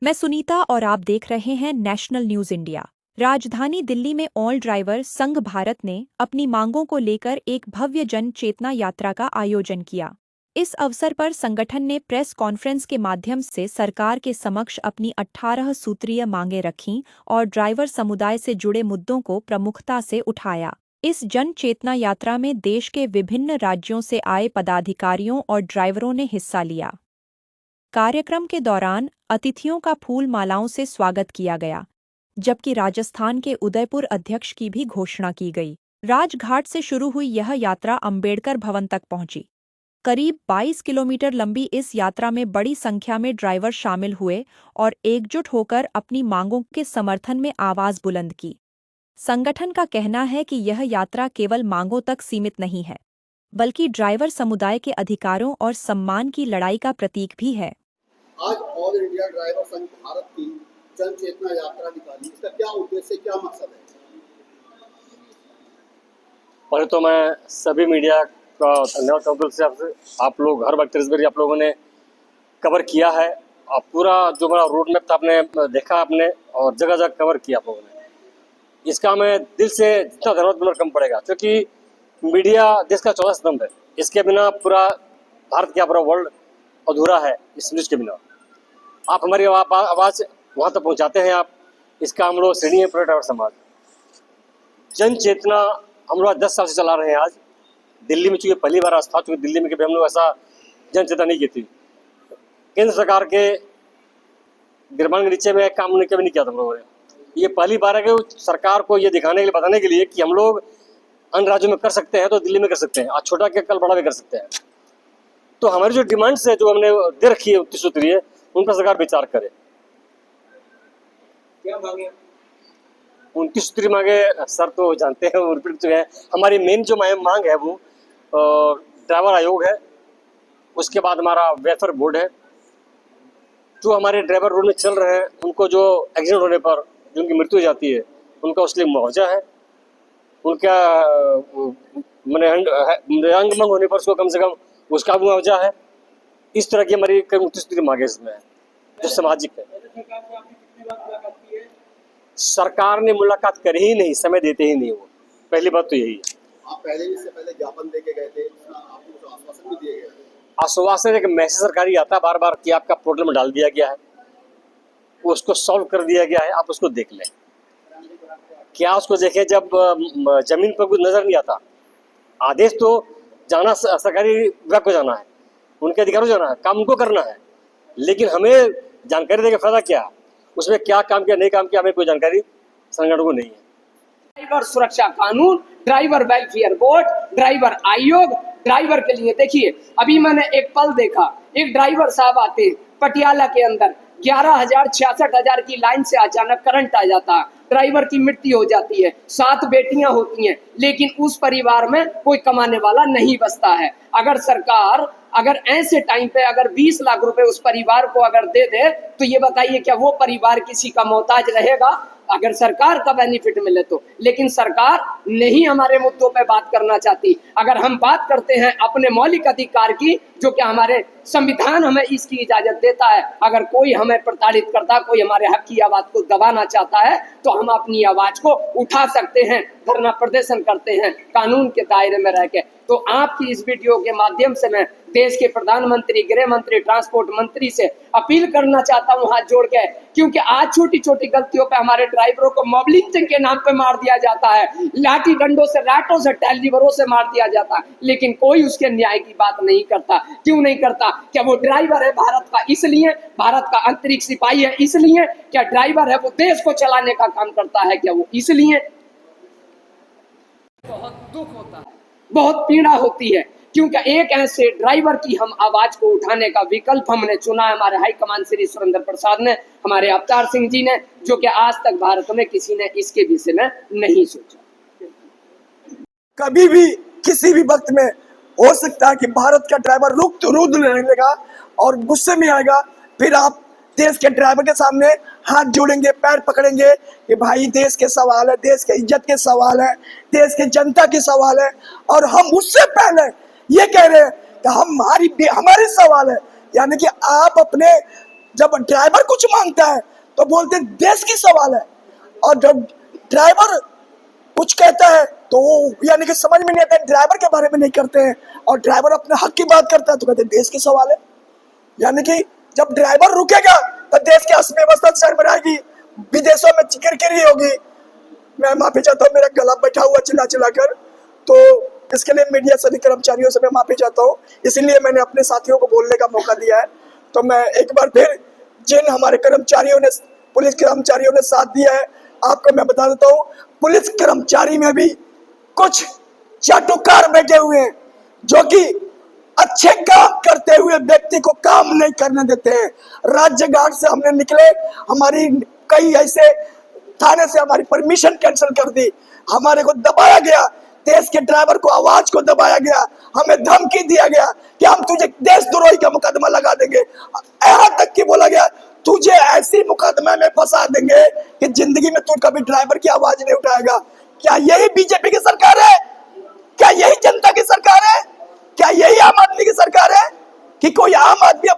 मैं सुनीता और आप देख रहे हैं नेशनल न्यूज़ इंडिया। राजधानी दिल्ली में ऑल ड्राइवर संघ भारत ने अपनी मांगों को लेकर एक भव्य जन चेतना यात्रा का आयोजन किया। इस अवसर पर संगठन ने प्रेस कॉन्फ्रेंस के माध्यम से सरकार के समक्ष अपनी 18 सूत्रीय मांगें रखीं और ड्राइवर समुदाय से जुड़े मुद्दों को प्रमुखता से उठाया। इस जन चेतना यात्रा में देश के विभिन्न राज्यों से आए पदाधिकारियों और ड्राइवरों ने हिस्सा लिया। कार्यक्रम के दौरान अतिथियों का फूल मालाओं से स्वागत किया गया, जबकि राजस्थान के उदयपुर अध्यक्ष की भी घोषणा की गई। राजघाट से शुरू हुई यह यात्रा अंबेडकर भवन तक पहुंची। करीब 22 किलोमीटर लंबी इस यात्रा में बड़ी संख्या में ड्राइवर शामिल हुए और एकजुट होकर अपनी मांगों के समर्थन में आवाज बुलंद की। संगठन का कहना है कि यह यात्रा केवल मांगों तक सीमित नहीं है, बल्कि ड्राइवर समुदाय के अधिकारों और सम्मान की लड़ाई का प्रतीक भी है। आज ऑल इंडिया ड्राइवर संघ भारत की जन चेतना यात्रा निकाली, इसका क्या उद्देश्य, क्या मकसद है? पहले तो मैं सभी मीडिया का धन्यवाद करता हूँ। आपसे आप लोग हर वक्त इस बार आप लोगों ने कवर किया है और पूरा जो मेरा रोड मैप था आपने देखा आपने और जगह जगह कवर किया आप लोगों ने। इसका मैं दिल से जितना धन्यवाद बोलना कम पड़ेगा, क्योंकि मीडिया देश का चौथा स्तंभ है। इसके बिना पूरा भारत क्या पूरा वर्ल्ड अधूरा है। इस न्यूज़ के बिना आप हमारी आवाज़ वहाँ तक पहुँचाते हैं। आप इसका हम लोग श्रेणी है पूरा ड्राइवर समाज। जन चेतना हम लोग 10 साल से चला रहे हैं। आज दिल्ली में चूँकि पहली बार आस्था, चूँकि दिल्ली में कभी हम लोग ऐसा जन चेतना नहीं की थी। केंद्र सरकार के गिरबान के नीचे में काम कभी नहीं किया था हम लोगों ने। ये पहली बार है कि सरकार को ये दिखाने के लिए, बताने के लिए कि हम लोग अन्य राज्यों में कर सकते हैं तो दिल्ली में कर सकते हैं। आज छोटा के कल बड़ा भी कर सकते हैं। तो हमारी जो डिमांड्स है, जो हमने दे रखी है 29 सूत्रीय, उन पर सरकार विचार करे। क्या मांगे? 29 सूत्रीय मांगे सर तो जानते हैं, वो रिपीट चुके हैं। हमारी मेन जो मांग है वो ड्राइवर आयोग है। उसके बाद हमारा वेलफेयर बोर्ड है। जो हमारे ड्राइवर रोड में चल रहे हैं उनको जो एक्सीडेंट होने पर जो उनकी मृत्यु हो जाती है, उनका उसके लिए मुआवजा है। उनका अंग मंग होने पर उसको कम से कम उसका मुआवजा है। इस तरह की हमारी कई 29 सूत्रीय मांगे इसमें है, जो सामाजिक है। सरकार ने मुलाकात करी ही नहीं, समय देते ही नहीं। वो पहली बात तो यही है। आप पहले इससे पहले ज्ञापन देके गए थे, आपको तो आश्वासन भी दिए गए थे। आश्वासन एक मैसेज सरकारी आता है बार बार कि आपका पोर्टल में डाल दिया गया है, उसको सॉल्व कर दिया गया है, आप उसको देख लें। क्या उसको देखें जब जमीन पर कुछ नजर नहीं आता। आदेश तो जाना सरकारी विभाग को जाना है, उनके अधिकारों को जाना है, काम उनको करना है। लेकिन हमें जानकारी देने का फायदा क्या है? उसमें क्या काम किया, नहीं काम किया, हमें कोई जानकारी संगठन को नहीं है। ड्राइवर सुरक्षा कानून, ड्राइवर वेलफेयर बोर्ड, ड्राइवर आयोग, ड्राइवर के लिए देखिए, अभी मैंने एक पल देखा, एक ड्राइवर साहब आते पटियाला के अंदर 11,000 66,000 की लाइन से अचानक करंट आ जाता है, ड्राइवर की मृत्यु हो जाती है, 7 बेटियां होती हैं, लेकिन उस परिवार में कोई कमाने वाला नहीं बचता है। अगर सरकार अगर ऐसे टाइम पे अगर 20 लाख रुपए उस परिवार को अगर दे दे, तो ये बताइए क्या वो परिवार किसी का मोहताज रहेगा? अगर सरकार का बेनिफिट मिले तो। लेकिन सरकार नहीं हमारे मुद्दों पे बात करना चाहती। अगर हम बात करते हैं अपने मौलिक अधिकार की, जो कि हमारे संविधान हमें इसकी इजाजत देता है, अगर कोई हमें प्रताड़ित करता, कोई हमारे हक की आवाज को दबाना चाहता है, तो हम अपनी आवाज को उठा सकते हैं, धरना प्रदर्शन करते हैं कानून के दायरे में रह के। तो आपकी इस वीडियो के माध्यम से मैं देश के प्रधानमंत्री, गृह मंत्री, ट्रांसपोर्ट मंत्री से अपील करना चाहता हूं हाथ जोड़ के, क्योंकि आज छोटी छोटी गलतियों पे हमारे ड्राइवरों को मॉब लिंचिंग के नाम पे मार दिया जाता है, लाठी डंडों से, राटों से, टेलीवरों से मार दिया जाता है, लेकिन कोई उसके न्याय की बात नहीं करता। क्यों नहीं करता? क्या वो ड्राइवर है भारत का इसलिए, भारत का अंतरिक्ष सिपाही है इसलिए? क्या ड्राइवर है वो देश को चलाने का काम करता है क्या वो इसलिए? बहुत दुख होता है, बहुत पीड़ा होती है, क्योंकि एक ऐसे ड्राइवर की हम आवाज को उठाने का विकल्प हमने चुना है। हमारे हाईकमान श्री सुरेंद्र प्रसाद ने, हमारे अवतार सिंह जी ने, जो कि आज तक भारत में किसी ने इसके विषय में नहीं सोचा। कभी भी किसी भी वक्त में हो सकता है कि भारत का ड्राइवर रुद्र लगेगा और गुस्से में आएगा। फिर आप देश के ड्राइवर के सामने हाथ जोड़ेंगे, पैर पकड़ेंगे कि भाई देश के सवाल है, देश के इज्जत के सवाल है, देश के जनता के सवाल है। और हम उससे पहले ये कह रहे हैं कि हमारे सवाल है, यानी कि आप अपने जब ड्राइवर कुछ मांगता है तो बोलते हैं देश की सवाल है, और जब ड्राइवर कुछ कहता है तो यानी कि समझ में नहीं आता, ड्राइवर के बारे में नहीं करते हैं, और ड्राइवर अपने हक की बात करता है तो कहते हैं देश की सवाल है। यानी कि जब ड्राइवर रुकेगा तो देश की अर्थव्यवस्था सरबराएगी, विदेशों में किरकिरी होगी। मैं माफी चाहता हूँ, मेरा गला बैठा हुआ चिल्ला चिल्ला कर, तो इसके लिए मीडिया सभी कर्मचारियों से मैं माफी चाहता हूँ, इसीलिए मैंने अपने साथियों को बोलने का मौका दिया है। तो मैं एक बार फिर जिन हमारे कर्मचारियों ने, पुलिस कर्मचारियों ने साथ दिया है, आपको मैं बता देता हूँ, पुलिस कर्मचारी में भी कुछ चाटुकार बैठे हुए हैं जो कि अच्छे काम करते हुए व्यक्ति को काम नहीं करने देते हैं। राज्य गार्ड से हमने निकले, हमारी कई ऐसे थाने से हमारी परमिशन कैंसिल कर दी, हमारे को दबाया गया, देश के ड्राइवर को, आवाज को दबाया गया, हमें धमकी दिया गया कि हम तुझे देशद्रोही का मुकदमा लगा देंगे। यहाँ तक कि बोला गया तुझे ऐसी मुकदमा में फंसा देंगे कि जिंदगी में तू कभी ड्राइवर की आवाज नहीं उठाएगा। क्या यही बीजेपी की सरकार है? क्या यही जनता की सरकार है? क्या यही आम आदमी की सरकार है? कि कोई आम आदमी